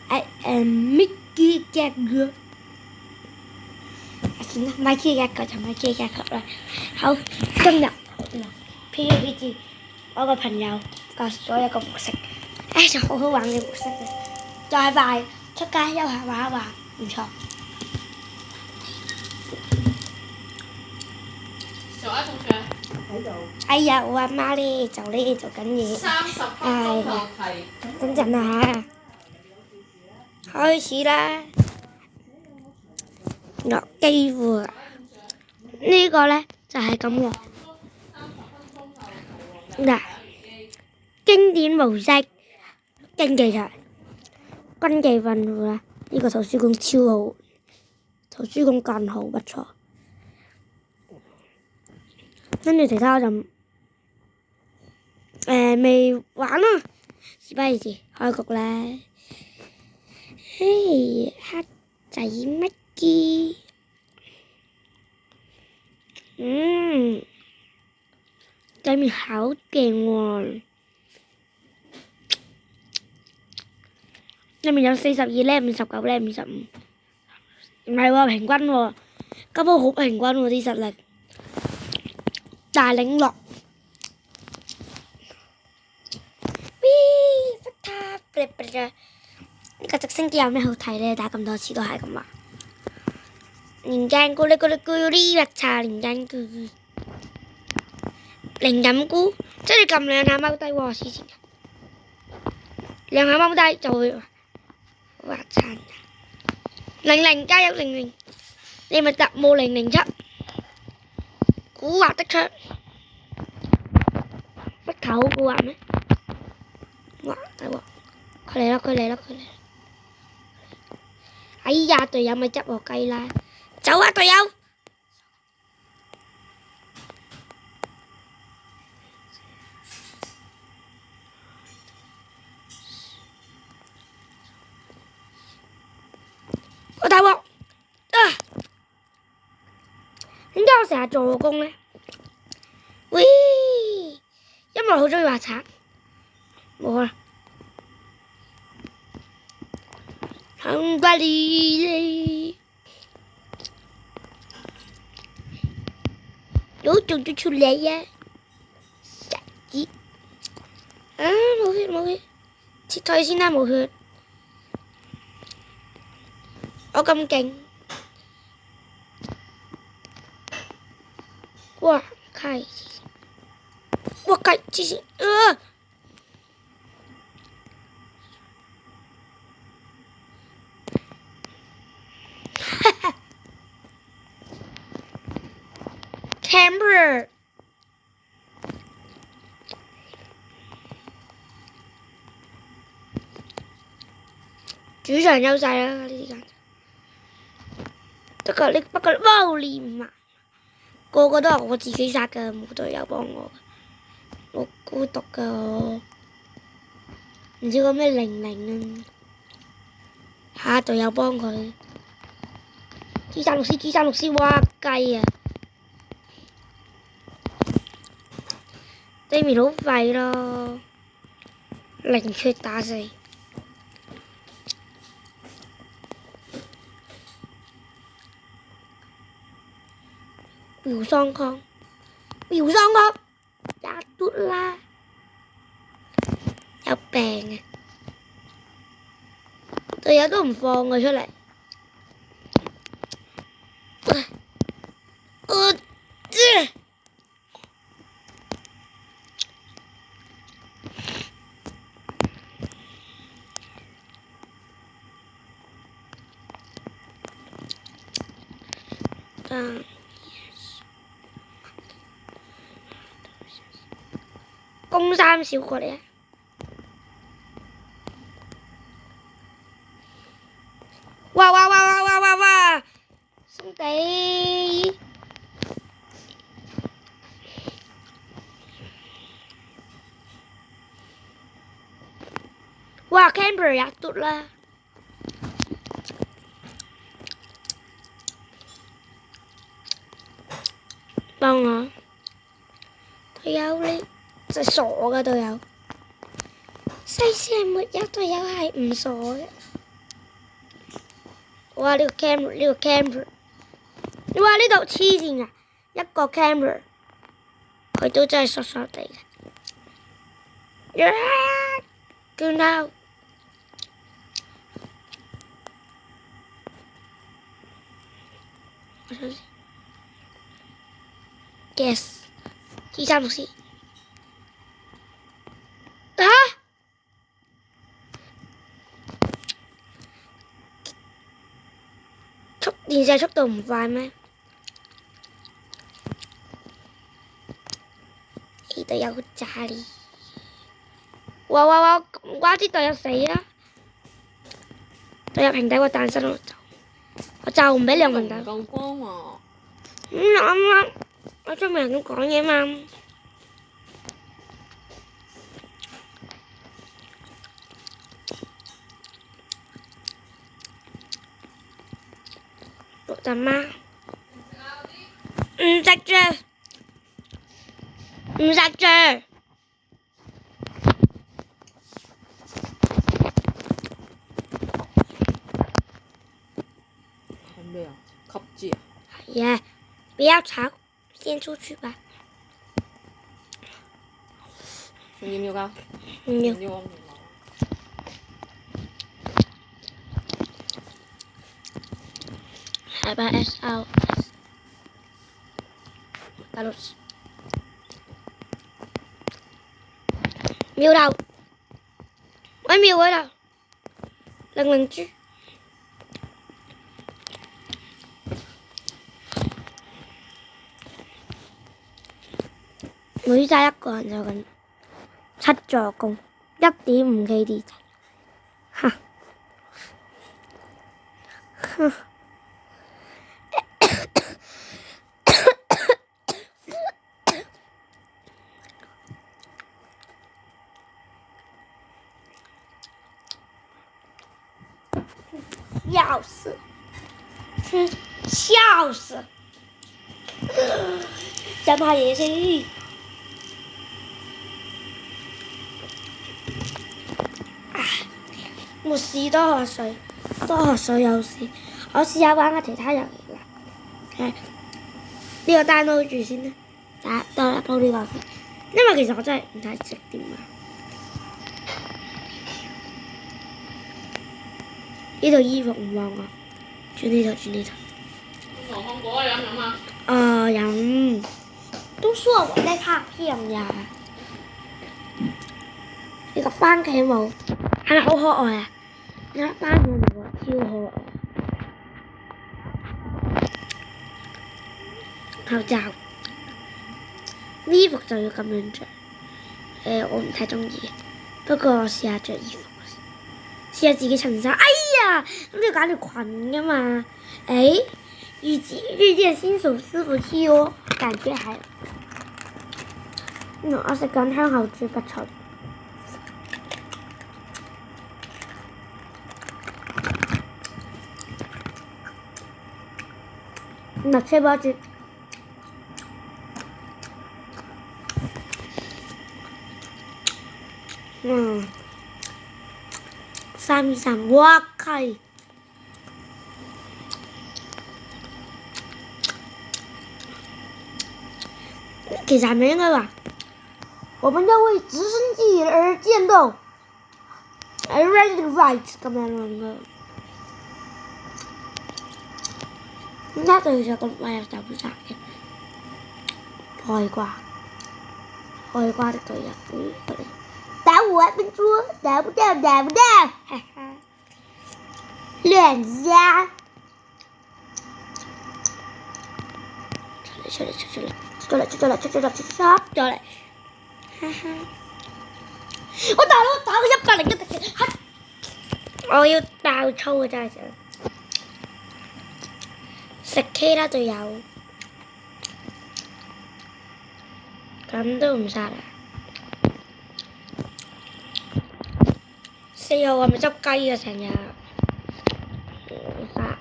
I am Mickey Jagger。算啦，Mickey Jagger就Mickey Jagger啦。好，今日PUBG，我個朋友教咗一個模式，就好好玩嘅模式嘅，就係快出街休閒玩一玩，唔錯。小愛同學喺度。哎呀，我阿媽咧就做緊嘢。30分鐘後提。等陣啊，開始啦！落機會呢個咧就係咁嘅。嗱，經典模式，競技場，軍技訓練啦。呢個圖書館超好，圖書館更好，不錯。跟住其他我就未玩啦，事不宜遲，開局啦。嘿，黑仔乜嘅？對面好勁喎！對面有42咧、59咧、55，唔係喎，平均喎，根本好平均喎啲實力。大領落。呢個直升機有咩好睇咧？打咁多次都係咁話。連間菇呢個茶連間菇，靈感菇，即係撳兩下踎低喎，黐線嘅。兩下踎低就會滑餐。00加油00，你咪特務007，古惑的槍，乜頭好古惑咩？哇！大鑊，佢嚟啦！哎呀，隊友咪執我雞啦！走啊，隊友！我大鑊啊！點解我成日助攻呢？喂，因為我好鍾意滑鏟。冇啦。很怪你，有種就出嚟呀！傻子，冇血，撤退先啦，冇血。我咁勁，哇！黐線，Camper， 主場優勢啦呢啲間。不過哇你媽，個個都係我自己殺㗎，冇隊友幫我，我孤獨㗎我。唔知個咩00啊，下隊友幫佢。G36C，哇雞啊！對面好廢咯，0缺打4。苗桑康也嘟啦，有病啊！隊友都唔放佢出嚟。公3少過你啊！哇！兄弟，哇 camper 也嘟啦！幫我，隊友你真係傻㗎隊友，世事係沒有隊友係唔傻嘅。哇！呢個 camera，哇！呢度黐線啊！一個 camera， 佢都真係傻傻地嘅。見到我想先 ，gas， 236C。啊！電射速度唔快咩？呢度有個炸裂！哇！唔怪之隊友死啦！隊友平底我彈身我就唔俾兩平底。唔夠光喎。啱，我出面咁講嘢嘛。讀陣嗎？唔食住，唔食住。係咩啊？吸脂啊？係啊，不要吵，先出去吧。仲要唔要㗎？唔要。要我唔要。係吧 SL。打到秒頭，我秒佢啦，002。每殺一個人就咁7助攻，1.5 KD， 哈，哼。笑死！笑死！真怕嘢先。沒事，多喝水，多喝水有事。我試下玩下其他遊戲啦。呢個 download 住先啦，得啦，鋪呢個先。因為其實我真係唔太識點玩。呢套衣服唔旺啊，轉呢套。牛漢果飲唔飲啊？飲。都說我在拍片呀。呢個番茄帽係咪好可愛啊？呢個番茄帽超可愛。口罩。呢服就要咁樣着。我唔太中意，不過我試下着衣服。試下自己襯衫，哎呀，咁你要揀條裙噶嘛？遇見新手師傅氣哦，感覺係。我食緊香口豬骨菜。嗱，車包豬。323，哇開！其實係咪應該話，我們要為直升機而戰鬥，I ready to fight 咁樣咯應該。點解對住咁快又走晒嘅？外掛的隊友，打我笨豬，打不到，哈哈，亂加。出嚟，哈哈！我大佬打個101特技，我要爆粗啊！真係想食 K 啦隊友，咁都唔殺啊！4號係咪執雞啊？成日唔殺。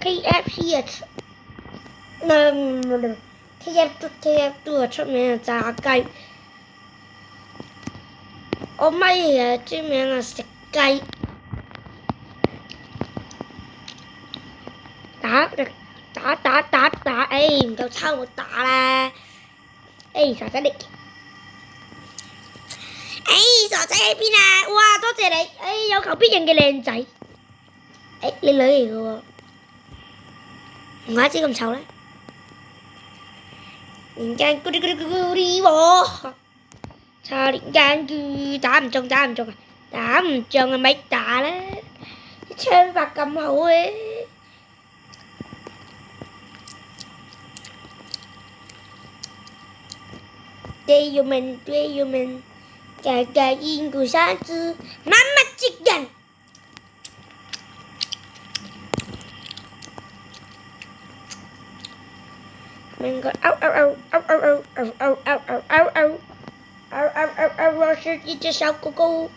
KFC 啊，KF2出名嘅炸雞，我咪嘅專名係食雞。打，唔夠抽我打啦！傻仔你，傻仔喺邊啊？哇，多謝你！有求必應嘅靚仔，你女嚟嘅喎，唔怪之咁醜啦！連間咕哩咕哩咕哩喎，差連間咕打唔中啊！打唔中啊咪打啦！啲槍法咁好嘅。對友們，個個應顧三子，媽媽這人。能夠我是一隻小狗狗，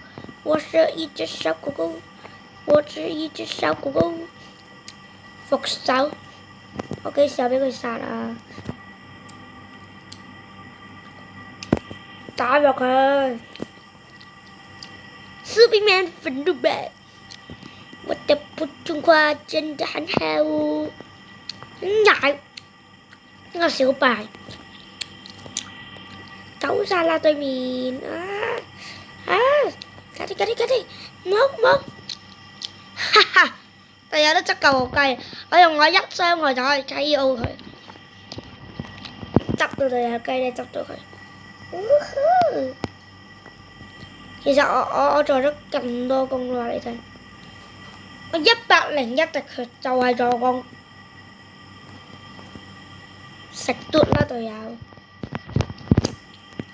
復手，我幾時候俾佢殺啊？打落佢，士兵們憤怒吧！我的普通話真的很好，呢個小敗，走晒啦對面快啲，唔好，哈哈，但有得執救個雞，我用我一傷害就可以 KO 佢，執到隊友雞咧，執到佢。其實我做咗咁多功啦，你睇，我101滴血就係助攻，食嘟啦隊友，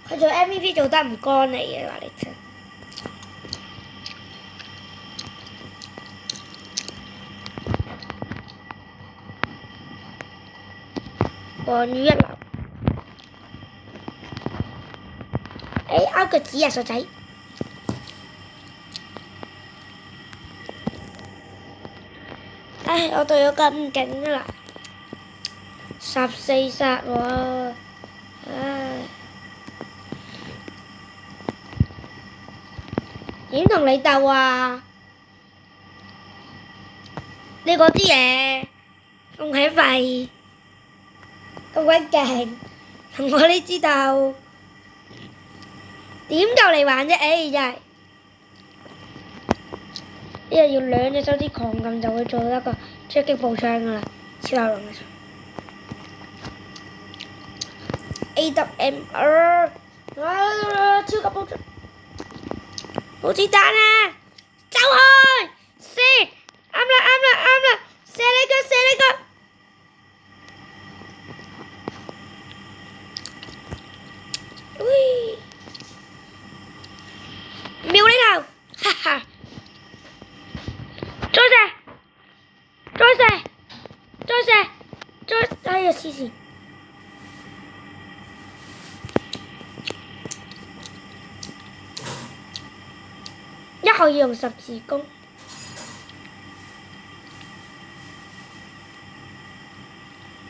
佢做 MVP 做得唔乾利嘅話，你聽，防禦一流。勾腳趾啊，傻仔！我隊友咁勁啦，14殺喎，點同你鬥啊？你嗰啲嘢咁鬼廢，咁鬼勁，同我呢支鬥。點夠嚟玩啫？真係，呢個要兩隻手指狂撳就會做到一個超擊步槍噶啦，超有用嘅。AWM 超級步槍，冇子彈啊！走開！射！啱啦！射你個！喂！瞄你頭，哈哈！再射！哎呀，黐線！一號要用十字弓，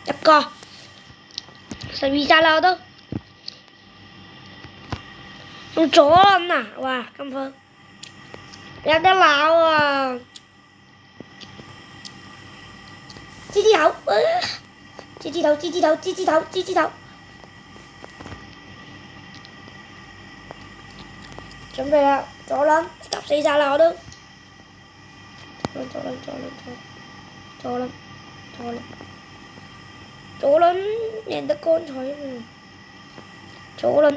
一個12殺啦我都。用左輪啊！哇，咁好，有得鬧啊！支頭，支頭，準備啦！左輪14殺啦我都，左輪贏得乾脆啊！左輪。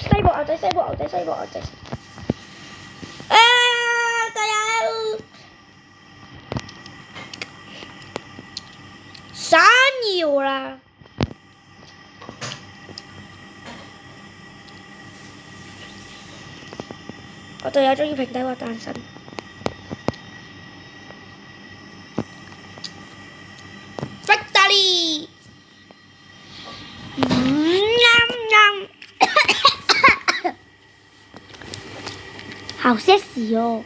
西部牛仔，隊友，閃耀啦！我隊友終於平底鑊誕生。Victory！好些事哦！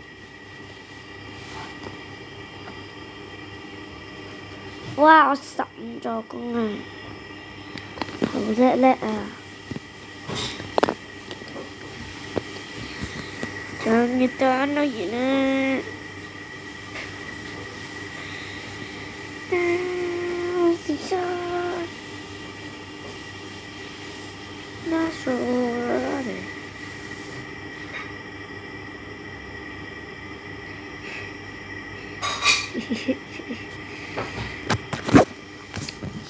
哇，我15助攻啊，好叻啊！日等都完啦。時間，那數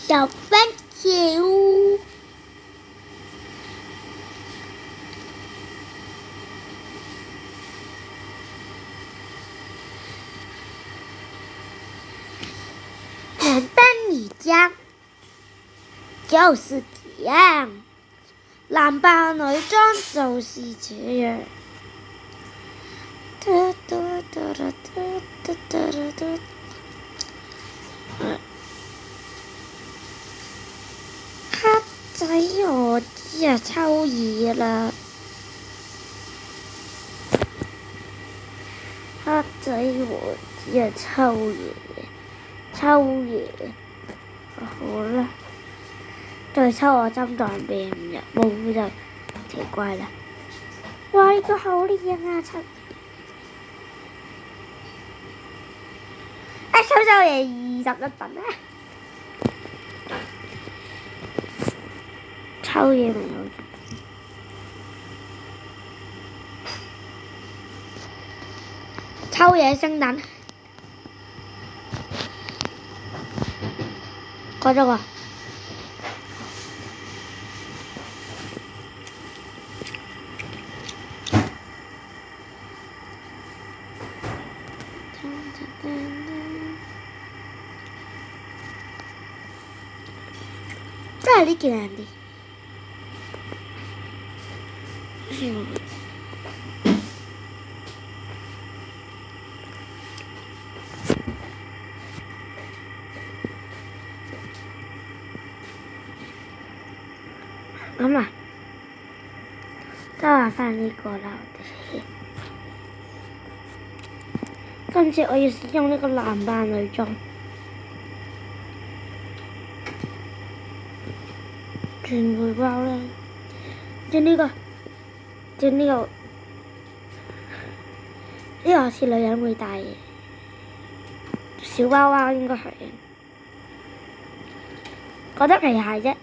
小番茄。简单一讲就是这样，男扮女裝就是這樣。黑仔我知啊，抽嘢啦！黑仔我知啊，抽嘢，好啦，再抽我心臟病入冇就奇怪啦。哇！呢個好靚啊，抽嘢21份啊！抽嘢咪好。抽嘢升等，過咗個。真係呢件靚啲。咁啊，都係翻呢個啦，我哋。今次我要使用呢個男扮女裝，全部包啦，即呢個，呢個似女人會戴嘅小包包應該係，覺得皮鞋啫。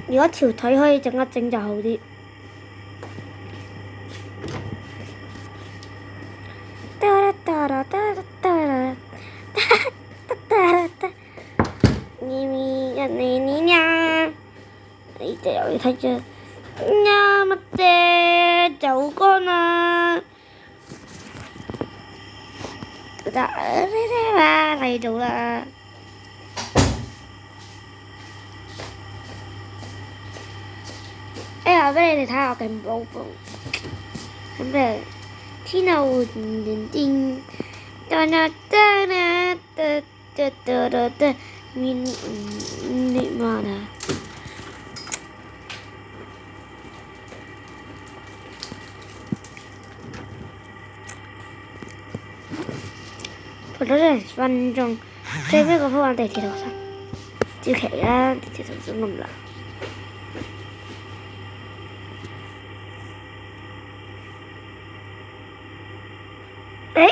如果條腿可以整一整就好啲。你哋又要睇住呀乜啫？走乾啦！嚟到啦！哎呀，俾你哋睇下我勁寶寶，咁咩？天后連電，你媽的！陪咗成分鐘，最尾嗰鋪玩地鐵逃生，照期啦，地鐵逃生咁難。誒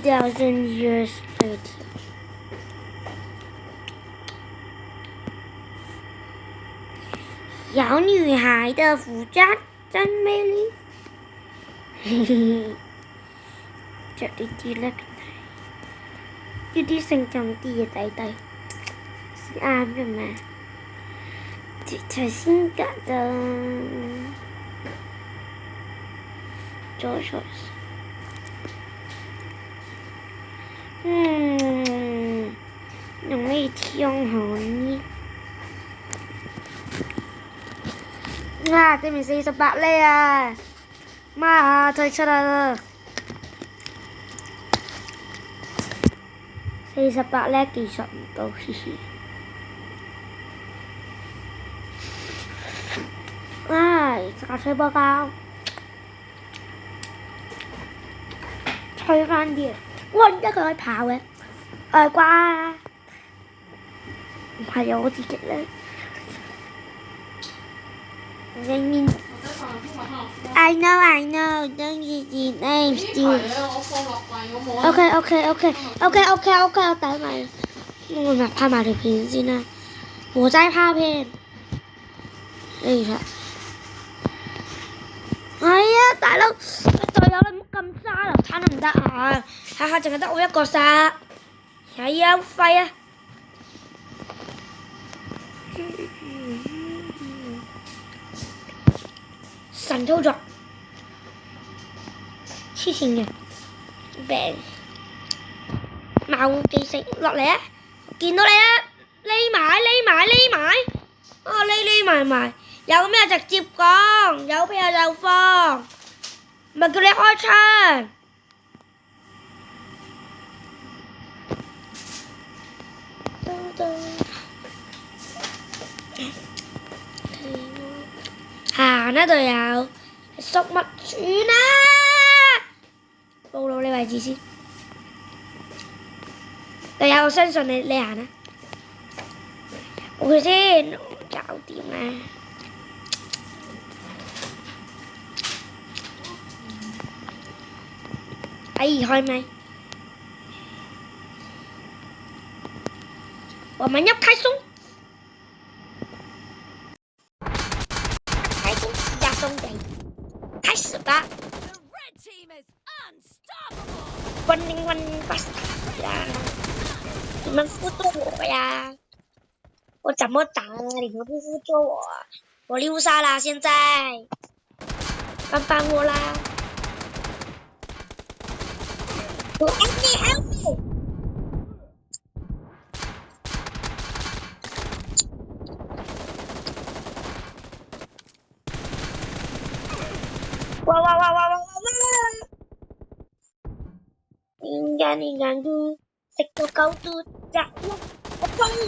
？2000 years later， 小女孩的服裝真美麗。着呢啲咧，呢啲性感啲嘅仔仔先啱嘅咩？絕對性感的，左手。用咩槍好呢？對面48呢啊！媽呀，退出來了！48呢技術唔到，嘻嘻。炸脆波膠，脆翻啲。哇！而家佢可以跑嘅，瓜，唔係我自己咧。裡面 I know, don't use the name still. 我放落櫃，我冇。OK，我等埋，我咪拍埋條片先啦。我再拍片。呢下。哎呀，大佬，隊友你唔好咁渣流產得唔得啊？下下淨係得我一個殺，係呀，好廢啊！神操作，黐線嘅，病，冇記性落嚟啊！見到你啊，匿埋，哦匿埋，有咩直接講，有咩就放，唔係叫你開槍。行啦隊友，縮乜轉啊？暴露你位置先，隊友我相信你行啦，我去先，搞掂啦。哎，開咪？我們要開鬆。開始吧！混巴斯呀！你們輔助我呀！我怎麼打？你們不輔助我，我溜沙啦！現在幫我啦！我help me！哇！你眼都食到狗肚咋？我幫你。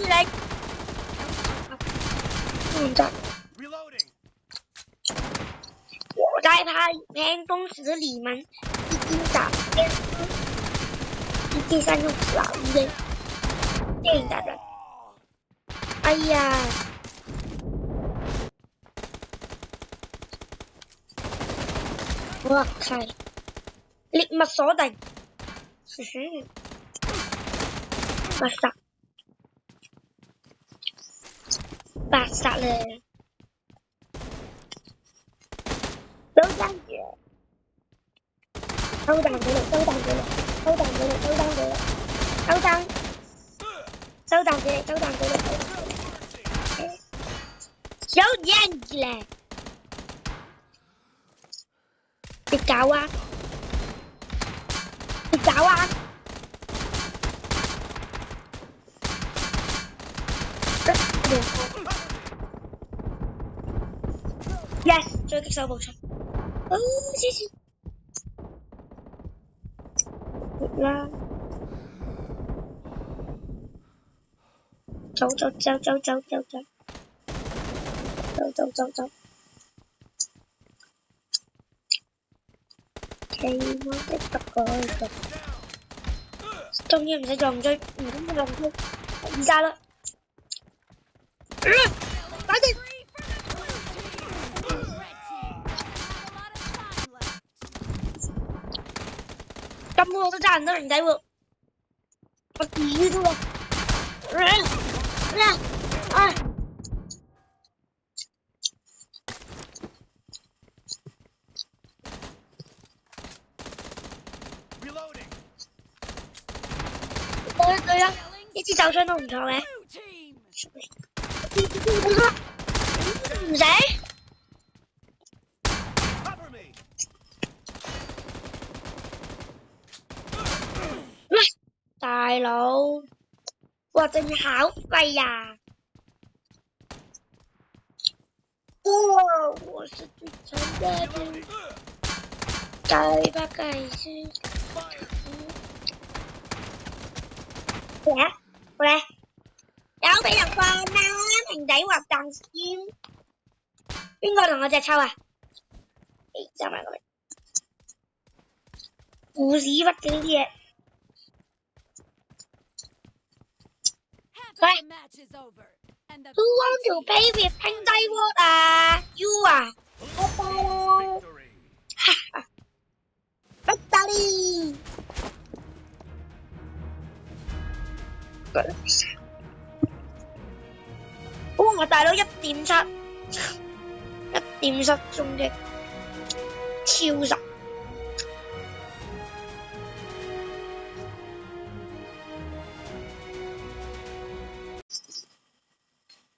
唔得。我在拍片，同時你們已經打電話，已經在用老人電影的人。哎呀！我係獵物鎖定，白殺咧，收彈嘅，收彈，有煙嘅，你搞啊！Yes， 追擊手冇錯。黐線。啦。走。期望的不改變。終於唔使撞追，唔通撞追，二殺啦！快啲！咁我都揸唔到人仔喎，我自己都喎。對啦，呢支手槍都唔錯嘅。唔使。大佬，我真係好廢呀！我是最強的人，改吧改是。過嚟，有俾人放啦，平底滑蛋先。邊個同我隻抽啊？揸埋佢。護屎忽嘅呢啲嘢。喂 ，Who want to play with Pink Diamond 啊？You 啊？我爆咯！哈哈，不得哩！哇！我大佬1.7，1.7衝擊，超神！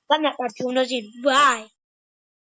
今日就轉咗先，拜。